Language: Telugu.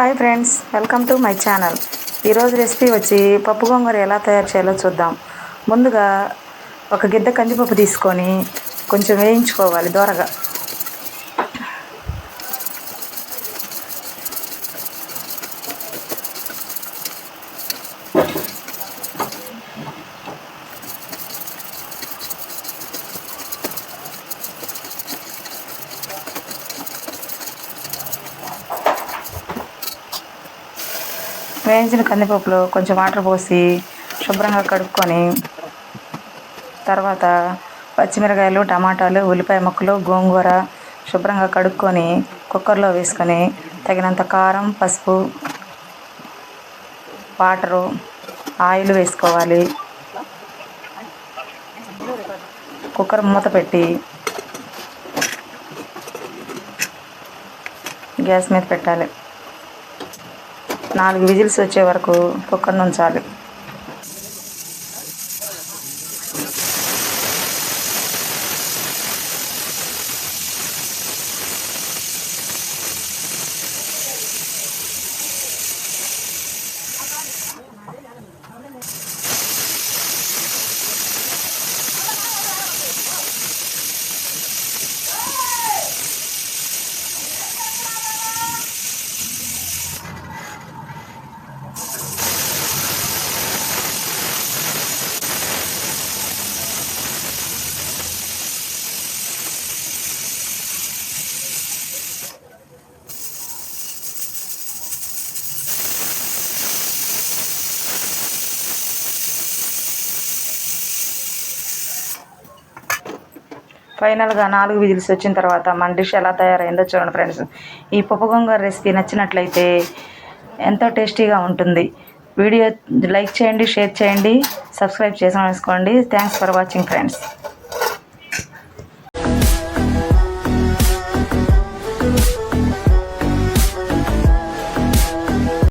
Hi friends, welcome to my channel. ఈరోజు రెసిపీ వచ్చి పప్పు గోంగూర ఎలా తయారు చేయాలో చూద్దాం. ముందుగా ఒక గిద్ద కందిపప్పు తీసుకొని కొంచెం వేయించుకోవాలి దోరగా. వేయించిన కందిపప్పులో కొంచెం వాటర్ పోసి శుభ్రంగా కడుక్కొని, తర్వాత పచ్చిమిరకాయలు, టమాటాలు, ఉల్లిపాయ ముక్కలు, గోంగూర శుభ్రంగా కడుక్కొని కుక్కర్లో వేసుకొని తగినంత కారం, పసుపు, వాటరు, ఆయిల్ వేసుకోవాలి. కుక్కర్ మూత పెట్టి గ్యాస్ మీద పెట్టాలి. 4 విజిల్స్ వచ్చే వరకు కుక్కర్ని ఉంచాలి. ఫైనల్గా 4 విజిల్స్ వచ్చిన తర్వాత మన డిష్ ఎలా తయారైందో చూడండి ఫ్రెండ్స్. ఈ పప్పు గోంగూర రెసిపీ నచ్చినట్లయితే ఎంతో టేస్టీగా ఉంటుంది. వీడియో లైక్ చేయండి, షేర్ చేయండి, సబ్స్క్రైబ్ చేసుకోండి. Thanks for watching friends.